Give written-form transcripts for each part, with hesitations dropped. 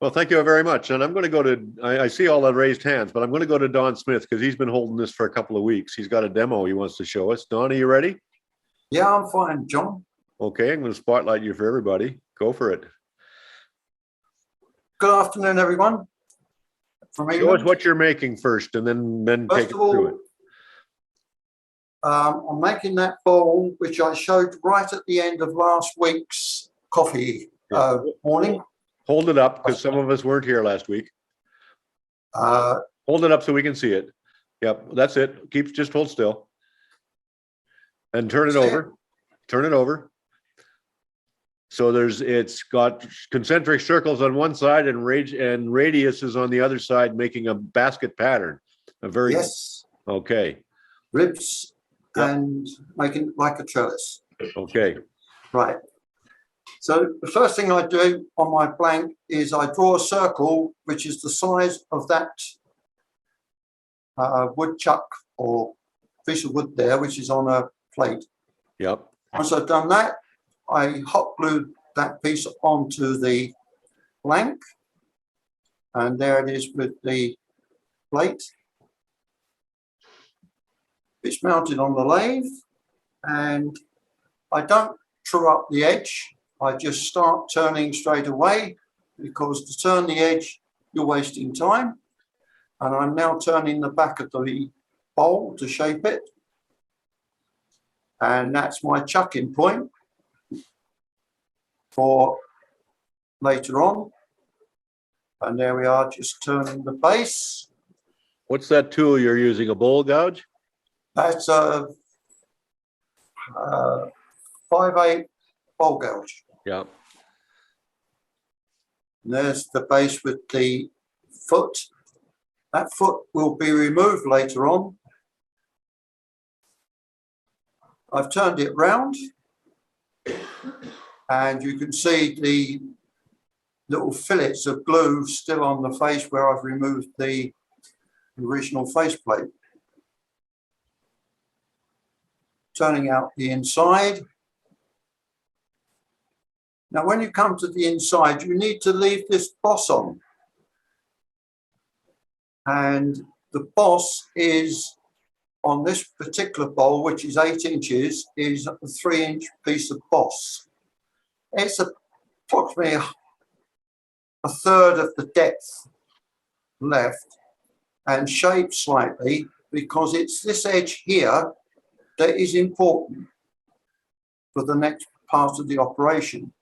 Well, thank you very much. And I'm going to go to, I see all the raised hands, but I'm going to go to Don Smith because he's been holding this for a couple of weeks. He's got a demo he wants to show us. Don, are you ready? Yeah, I'm fine, John. Okay, I'm going to spotlight you for everybody. Go for it. Good afternoon, everyone. From England. Show us what you're making first and then take it through it. I'm making that bowl, which I showed right at the end of last week's coffee morning. Hold it up because some of us weren't here last week. Hold it up so we can see it. Yep, that's it. Just hold still. And turn it over. Turn it over. So it's got concentric circles on one side and radius is on the other side, making a basket pattern. Yes. Okay. Ribs. Yep. And making it like a trellis. Okay. Right. So the first thing I do on my blank is I draw a circle, which is the size of that woodchuck or piece of wood there, which is on a plate. Yep. Once I've done that, I hot glue that piece onto the blank. And there it is with the plate. It's mounted on the lathe, and I don't true up the edge. I just start turning straight away because to turn the edge, you're wasting time. And I'm now turning the back of the bowl to shape it. And that's my chucking point for later on. And there we are, just turning the base. What's that tool you're using, a bowl gouge? That's a 5/8 bowl gouge. Yeah. And there's the base with the foot. That foot will be removed later on. I've turned it round, and you can see the little fillets of glue still on the face where I've removed the original faceplate. Turning out the inside. Now, when you come to the inside, you need to leave this boss on. And the boss is on this particular bowl, which is 8 inches, is a 3-inch piece of boss. It's approximately a third of the depth left and shaped slightly because it's this edge here that is important for the next part of the operation.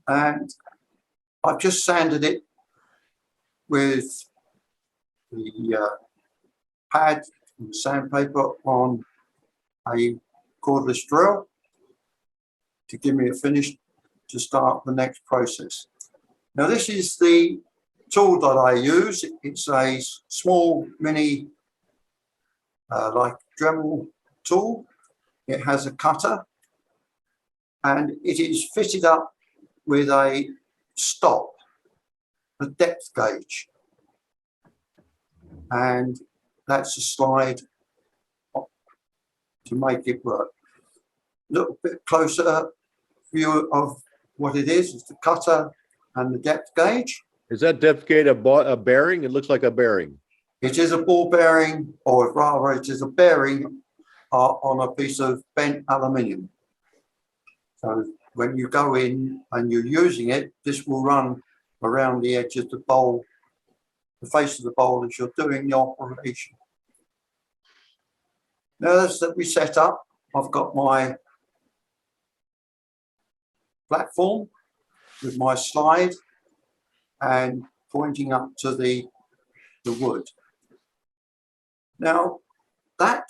And I've just sanded it with the pad and sandpaper on a cordless drill to give me a finish to start the next process. Now this is the tool that I use. It's a small mini like Dremel tool. It has a cutter and it is fitted up with a stop, a depth gauge, and that's a slide to make it work. A little bit closer view of what it is the cutter and the depth gauge. Is that depth gauge a bearing? It looks like a bearing. It is a ball bearing, or rather it is a bearing on a piece of bent aluminium. So when you go in and you're using it, this will run around the edge of the bowl, the face of the bowl as you're doing the operation. Now that's that we set up. I've got my platform with my slide and pointing up to the wood. Now, that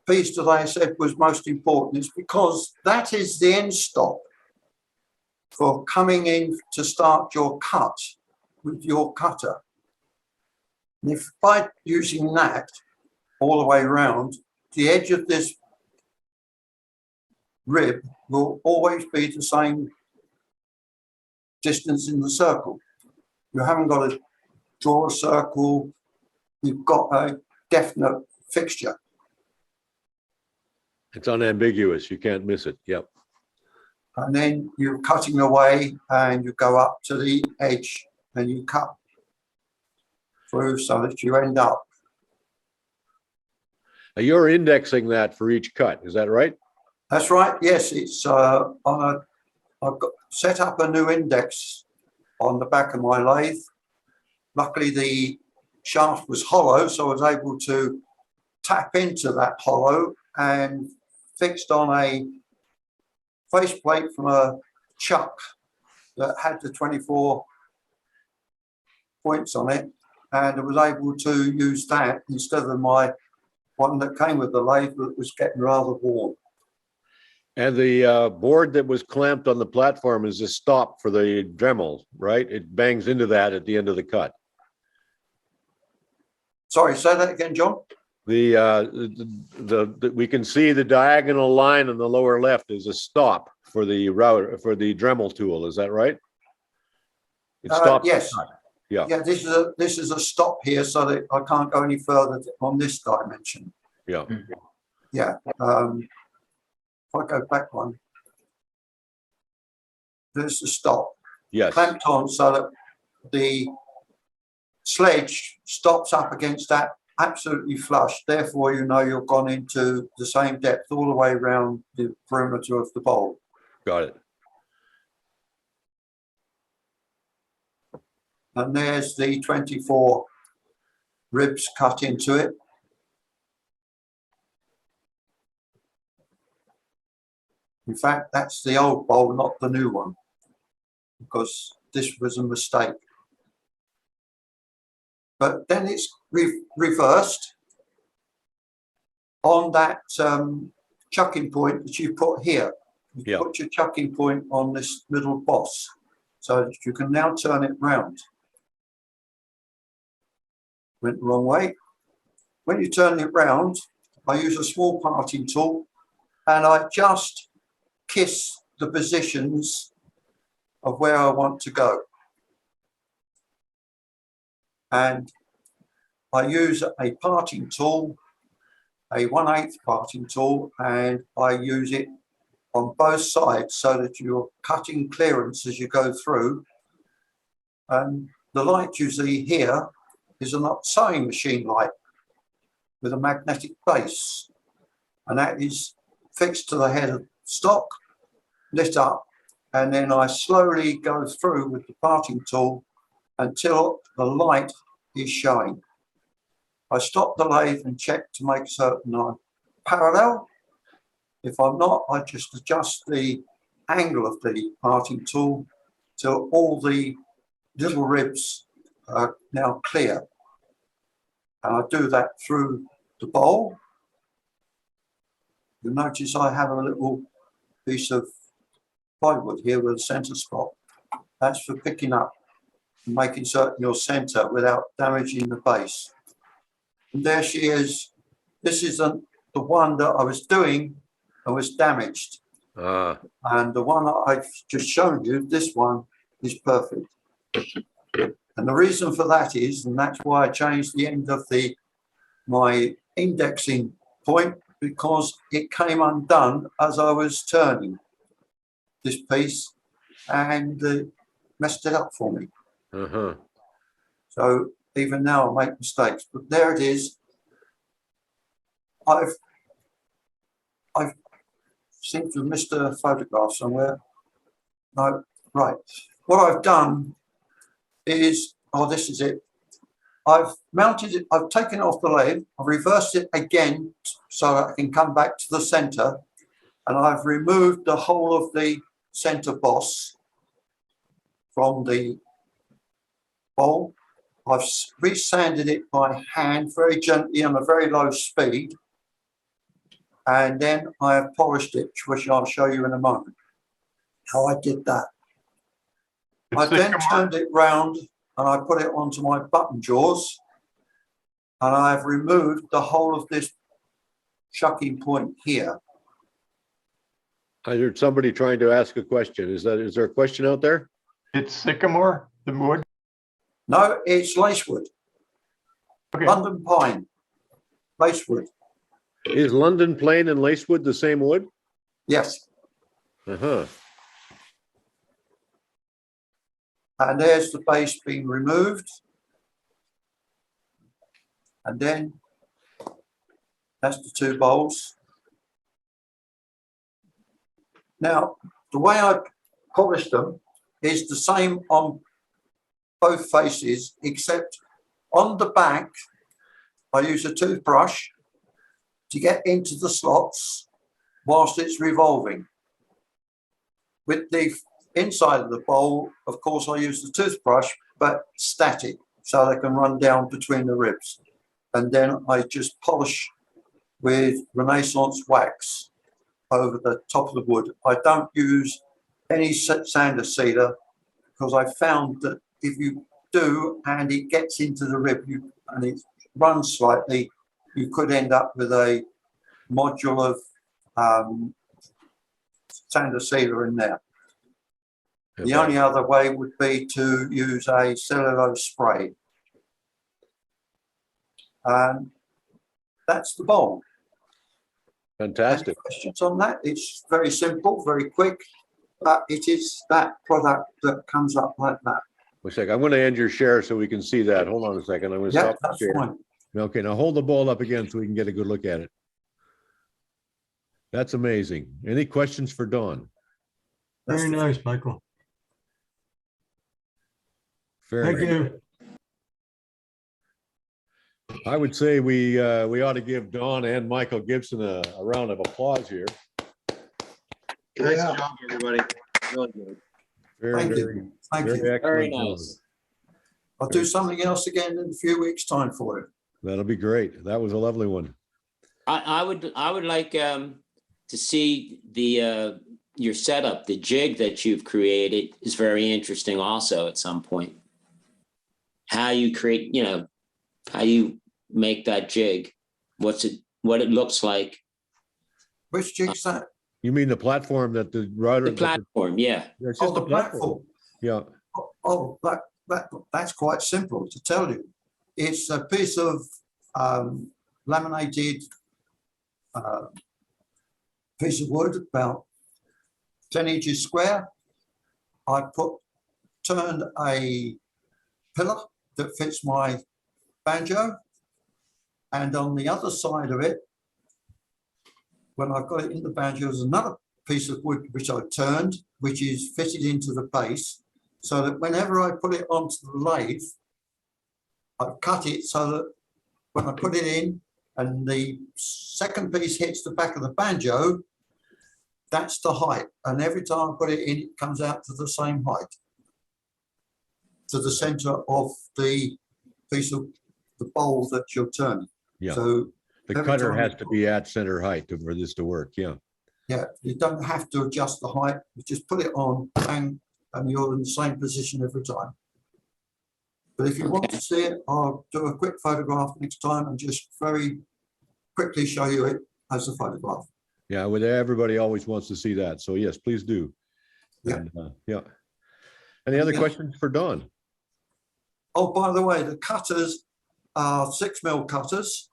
piece that I said was most important is because that is the end stop for coming in to start your cut with your cutter. And if by using that all the way around, the edge of this rib will always be the same distance in the circle. You haven't got to draw a circle, you've got a definite fixture. It's unambiguous. You can't miss it. Yep. and then you're cutting away and you go up to the edge and you cut through so that you end up. Now, you're indexing that for each cut, is that right? That's right. Yes, it's I've got set up a new index on the back of my lathe. Luckily, the shaft was hollow, so I was able to tap into that hollow and fixed on a faceplate from a chuck that had the 24 points on it, and I was able to use that instead of my one that came with the lathe that was getting rather worn. And the board that was clamped on the platform is a stop for the Dremel, right? It bangs into that at the end of the cut. Sorry, say that again, John. We can see the diagonal line on the lower left is a stop for the router, for the Dremel tool. Is that right? It stops. Yes. Yeah. Yeah. This is a stop here, so that I can't go any further on this dimension. Yeah. Yeah. If I go back one, there's the stop. Yes. Clamped on so that the sledge stops up against that absolutely flush. Therefore, you know you've gone into the same depth all the way around the perimeter of the bowl. Got it. And there's the 24 ribs cut into it. In fact, that's the old bowl, not the new one, because this was a mistake. But then it's reversed on that chucking point that you put here. You put your chucking point on this middle boss so that you can now turn it round. Went the wrong way. When you turn it round, I use a small parting tool and I just kiss the positions of where I want to go. And I use a parting tool, a 1/8 parting tool, and I use it on both sides so that you're cutting clearance as you go through. And the light you see here is a sewing machine light with a magnetic base, and that is fixed to the head of stock, lit up, and then I slowly go through with the parting tool until the light is showing. I stop the lathe and check to make certain I'm parallel. If I'm not, I just adjust the angle of the parting tool till all the little ribs are now clear. And I do that through the bowl. You'll notice I have a little piece of plywood here with a center spot. That's for picking up and making certain your center without damaging the base. And there she is. This is the one that I was doing and was damaged. And the one that I've just shown you, this one is perfect. And the reason for that is, and that's why I changed the end of my indexing point, because it came undone as I was turning this piece and messed it up for me. So even now I make mistakes, but there it is. I've seem to have missed a photograph somewhere. No, right. What I've done is, oh, this is it. I've mounted it, I've taken it off the lathe, I've reversed it again so that I can come back to the center, and I've removed the whole of the center boss from the bowl. I've resanded it by hand very gently on a very low speed, and then I have polished it, which I'll show you in a moment how I did that. I then turned it round and I put it onto my button jaws, and I've removed the whole of this shucking point here. I heard somebody trying to ask a question. Is there a question out there? It's sycamore, the wood? No, it's lacewood. Okay. London pine, lacewood. Is London plane and lacewood the same wood? Yes. And there's the base being removed. And then that's the two bowls. Now, the way I polish them is the same on both faces, except on the back, I use a toothbrush to get into the slots whilst it's revolving. With the inside of the bowl, of course, I use the toothbrush, but static, so they can run down between the ribs. And then I just polish with Renaissance wax over the top of the wood. I don't use any sander sealer because I found that if you do and it gets into the rib and it runs slightly, you could end up with a module of sander sealer in there. The only other way would be to use a cellulose spray. And that's the bowl. Fantastic. Any questions on that? It's very simple, very quick, but it is that product that comes up like that. Wait a second. I'm going to end your share so we can see that. Hold on a second. I'm going to Yeah, stop the that's share. fine. Okay, now hold the bowl up again so we can get a good look at it. That's amazing. Any questions for Don? Very nice, Michael. Very Thank you. I would say we ought to give Don and Michael Gibson a round of applause here. Nice job, everybody. Really good. Very, Thank very, you. Thank very you. excellent Very job. nice. I'll do something else again in a few weeks' time for you. That'll be great. That was a lovely one. I would like to see the your setup. The jig that you've created is very interesting also at some point. How you create, how you make that jig, what it looks like. Which jig's that? You mean the platform that the router? The platform, yeah. It's Oh, just the a platform. Yeah. Oh, that's quite simple to tell you. It's a piece of laminated piece of wood, about 10 inches square. I turned a pillar that fits my banjo, and on the other side of it, when I've got it in the banjo, there's another piece of wood which I turned, which is fitted into the base, so that whenever I put it onto the lathe, I cut it so that when I put it in and the second piece hits the back of the banjo, that's the height. And every time I put it in, it comes out to the same height, to the center of the piece of the bowl that you're turning. Yeah. So The every cutter time has you to be at center height for this to work. Yeah. Yeah, you don't have to adjust the height. You just put it on and you're in the same position every time. But if you want to see it, I'll do a quick photograph next time and just very quickly show you it as a photograph. Yeah. Well, everybody always wants to see that. So yes, please do. Yeah. And, yeah. Any other Yeah. questions for Don? Oh, by the way, the cutters are 6mm cutters,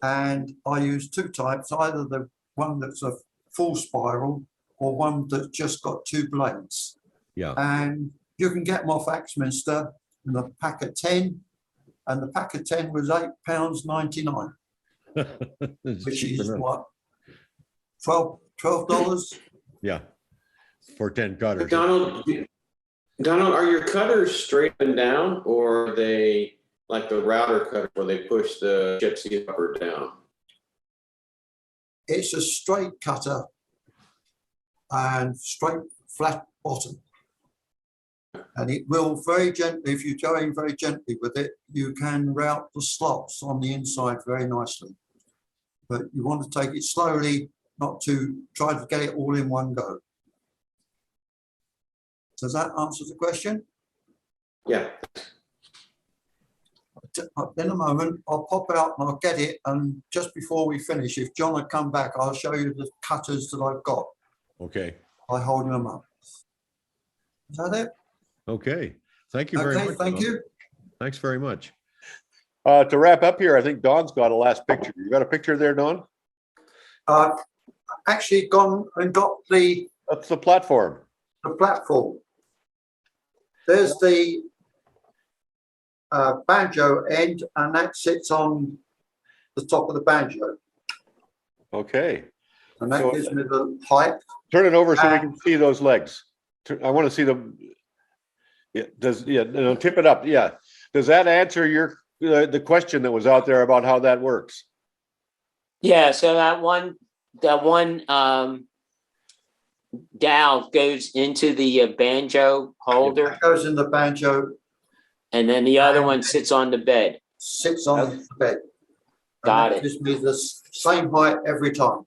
and I use two types, either the one that's a full spiral or one that's just got two blades. Yeah. And you can get them off Axminster in a pack of 10, and the pack of 10 was £8.99, It's which cheap is enough. what, $12? Yeah. For 10 cutters. Donald, are your cutters straight and down, or are they like the router cutter where they push the gypsy up or down? It's a straight cutter and straight flat bottom. And it will very gently, if you're going very gently with it, you can route the slots on the inside very nicely. But you want to take it slowly, not to try to get it all in one go. Does that answer the question? Yeah. In a moment, I'll pop out and I'll get it. And just before we finish, if John will come back, I'll show you the cutters that I've got Okay. by holding them up. Is that it? Okay. Thank you very Okay, much. thank Don. you. Thanks very much. To wrap up here, I think Don's got a last picture. You got a picture there, Don? I've actually gone and got the That's the platform. platform. There's the banjo end, and that sits on the top of the banjo, Okay, and that So- gives me the height. turn it over so we can see those legs. I want to see them. Yeah, no, tip it up. Yeah. Does that answer your, the question that was out there about how that works? Yeah, so that one dowel goes into the banjo holder, That goes in the banjo, and then the other one sits on the bed. sits on the bed. And Got that it. gives me the same height every time.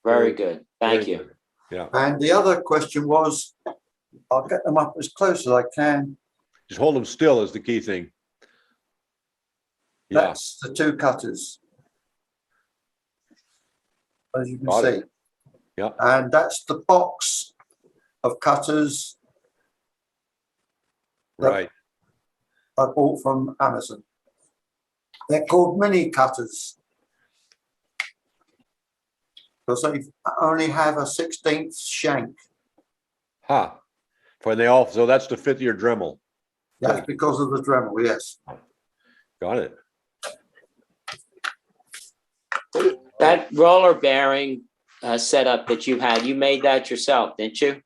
Very good. Thank Very you. good. Yeah, And the other question was, I'll get them up as close as I can. just hold them still is the key thing. Yeah, That's the two cutters. As you can Got see. it. Yeah. And that's the box of cutters right. I bought from Amazon. They're called mini cutters because they only have a 16th shank. Ha. For they all, so that's to fit your Dremel. That's because of the Dremel, yes. Got it. That roller bearing setup that you had, you made that yourself, didn't you?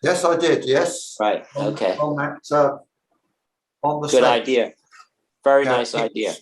Yes, I did, yes. Right. On- Okay. On that, on the Good sled. idea. Very Yeah, nice idea.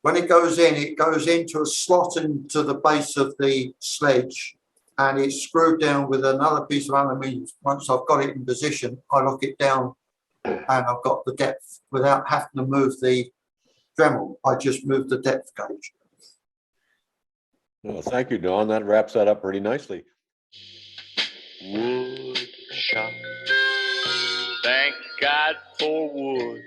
When it goes into a slot into the base of the sledge, and it's screwed down with another piece of aluminium. Once I've got it in position, I lock it down and I've got the depth without having to move the Dremel. I just move the depth gauge. Well, thank you, Don. That wraps that up pretty nicely. Wood shop. Thank God for wood.